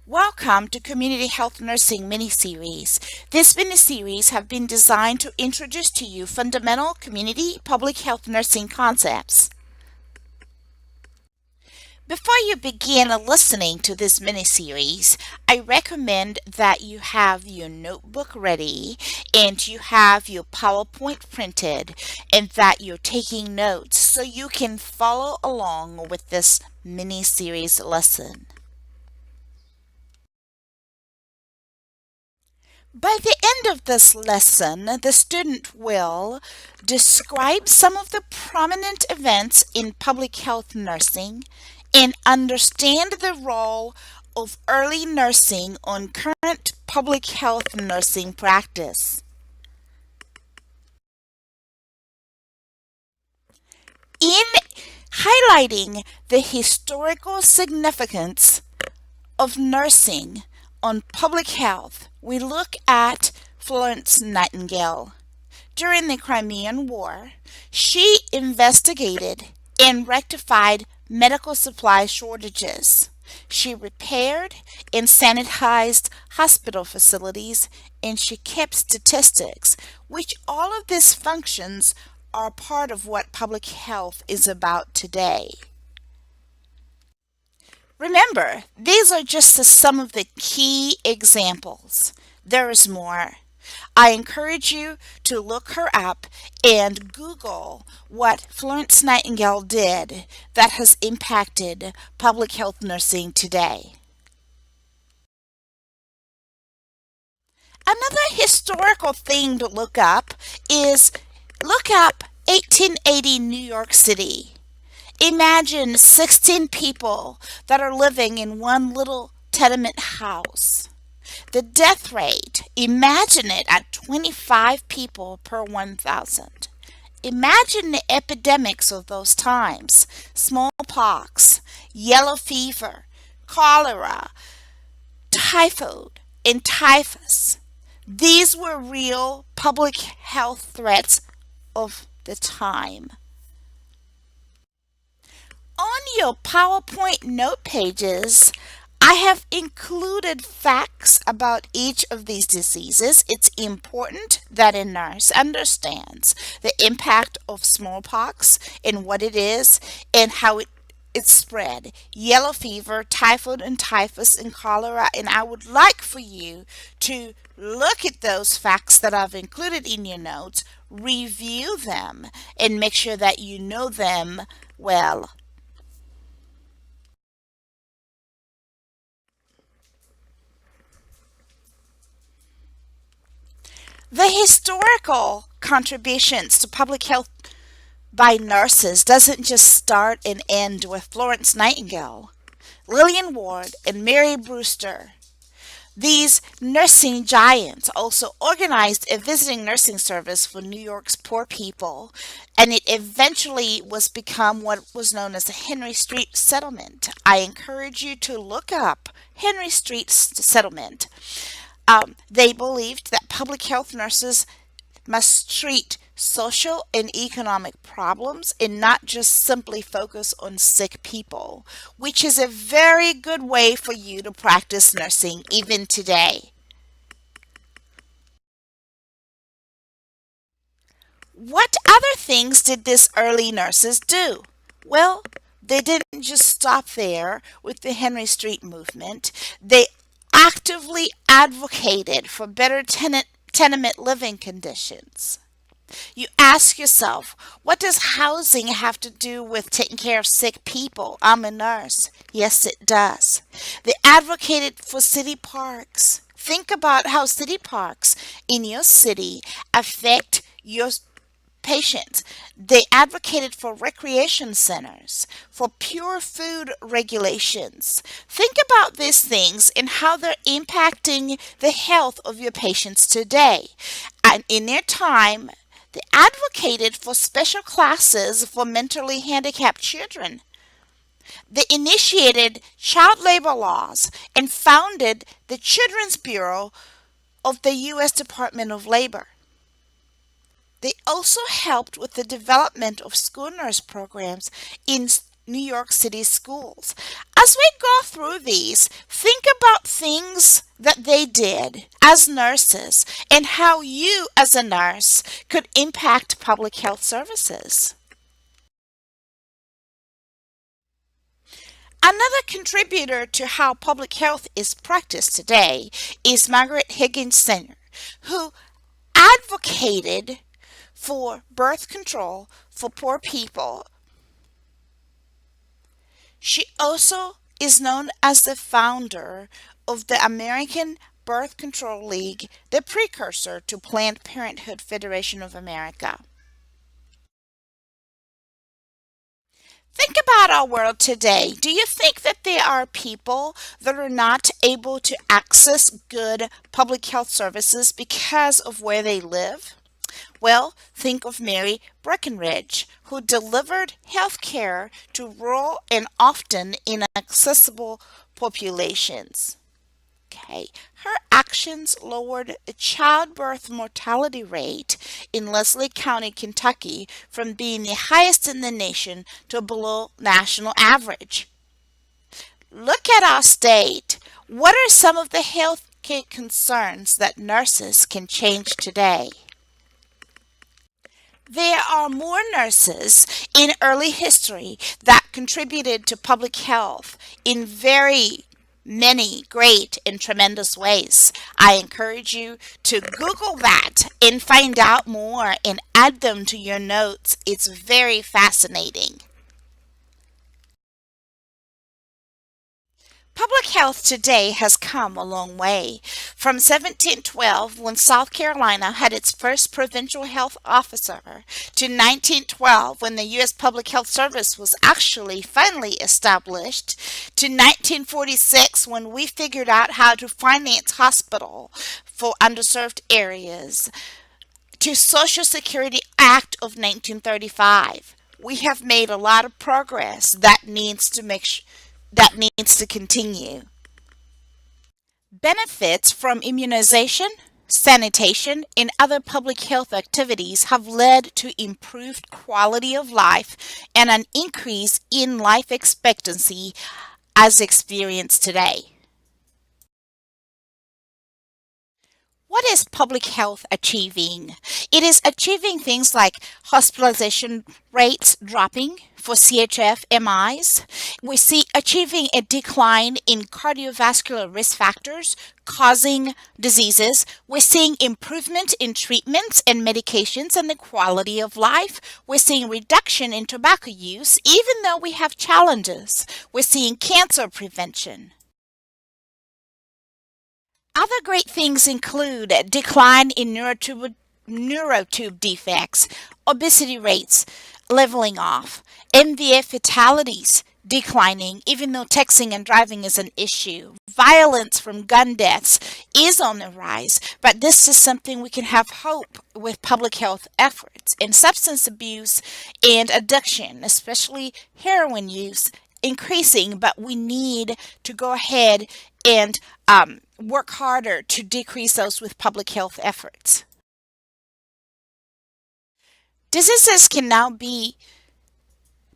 Welcome to Community Health Nursing mini-series. This mini-series have been designed to introduce to you fundamental community public health nursing concepts. Before you begin listening to this mini-series, I recommend that you have your notebook ready and you have your PowerPoint printed and that you're taking notes so you can follow along with this mini-series lesson. By the end of this lesson, the student will describe some of the prominent events in public health nursing and understand the role of early nursing on current public health nursing practice. In highlighting the historical significance of nursing on public health, we look at Florence Nightingale. During the Crimean War, she investigated and rectified medical supply shortages. She repaired and sanitized hospital facilities, and she kept statistics, which all of these functions are part of what public health is about today. Remember, these are just some of the key examples. There is more. I encourage you to look her up and Google what Florence Nightingale did that has impacted public health nursing today. Another historical thing to look up is look up 1880 New York City. Imagine 16 people that are living in one little tenement house. The death rate, imagine it at 25 people per 1,000. Imagine the epidemics of those times: smallpox, yellow fever, cholera, typhoid, and typhus. These were real public health threats of the time. On your PowerPoint note pages, I have included facts about each of these diseases. It's important that a nurse understands the impact of smallpox and what it is and how it's spread. Yellow fever, typhoid and typhus and cholera. And I would like for you to look at those facts that I've included in your notes, review them, and make sure that you know them well. The historical contributions to public health by nurses doesn't just start and end with Florence Nightingale. Lillian Wald and Mary Brewster, these nursing giants, also organized a visiting nursing service for New York's poor people, and it eventually was become what was known as the Henry Street Settlement. I encourage you to look up Henry Street Settlement. They believed that public health nurses must treat social and economic problems and not just simply focus on sick people, which is a very good way for you to practice nursing even today. What other things did these early nurses do? Well, they didn't just stop there with the Henry Street movement. They actively advocated for better tenement living conditions. You ask yourself, what does housing have to do with taking care of sick people? I'm a nurse. Yes, it does. They advocated for city parks. Think about how city parks in your city affect your patients. They advocated for recreation centers, for pure food regulations. Think about these things and how they're impacting the health of your patients today. And in their time, they advocated for special classes for mentally handicapped children. They initiated child labor laws and founded the Children's Bureau of the U.S. Department of Labor. They also helped with the development of school nurse programs in New York City schools. As we go through these, think about things that they did as nurses and how you, as a nurse, could impact public health services. Another contributor to how public health is practiced today is Margaret Higgins Sanger, who advocated for birth control for poor people. She also is known as the founder of the American Birth Control League, the precursor to Planned Parenthood Federation of America. Think about our world today. Do you think that there are people that are not able to access good public health services because of where they live? Well, think of Mary Breckenridge, who delivered health care to rural and often inaccessible populations. Okay. Her actions lowered the childbirth mortality rate in Leslie County, Kentucky, from being the highest in the nation to below national average. Look at our state. What are some of the health care concerns that nurses can change today? There are more nurses in early history that contributed to public health in very many great and tremendous ways. I encourage you to Google that and find out more and add them to your notes. It's very fascinating. Public health today has come a long way. From 1712, when South Carolina had its first provincial health officer, to 1912, when the U.S. Public Health Service was actually finally established, to 1946, when we figured out how to finance hospital for underserved areas, to Social Security Act of 1935. We have made a lot of progress that needs to continue. Benefits from immunization, sanitation, and other public health activities have led to improved quality of life and an increase in life expectancy as experienced today. What is public health achieving? It is achieving things like hospitalization rates dropping for CHF MIs. We see achieving a decline in cardiovascular risk factors causing diseases. We're seeing improvement in treatments and medications and the quality of life. We're seeing reduction in tobacco use, even though we have challenges. We're seeing cancer prevention. Other great things include decline in neurotube defects, obesity rates leveling off, MVA fatalities declining, even though texting and driving is an issue. Violence from gun deaths is on the rise, but this is something we can have hope with public health efforts. And substance abuse and addiction, especially heroin use, increasing, but we need to go ahead and work harder to decrease those with public health efforts. Diseases can now be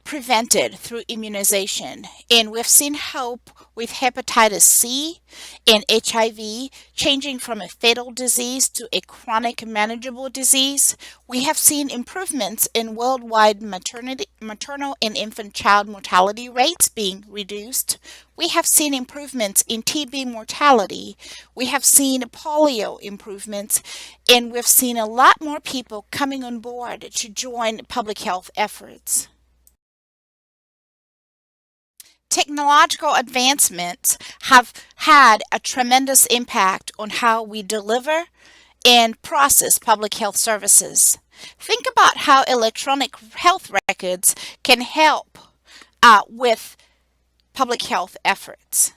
prevented through immunization, and we've seen hope with hepatitis C and HIV changing from a fatal disease to a chronic manageable disease. We have seen improvements in worldwide maternal and infant child mortality rates being reduced. We have seen improvements in TB mortality. We have seen polio improvements, and we've seen a lot more people coming on board to join public health efforts. Technological advancements have had a tremendous impact on how we deliver and process public health services. Think about how electronic health records can help with public health efforts.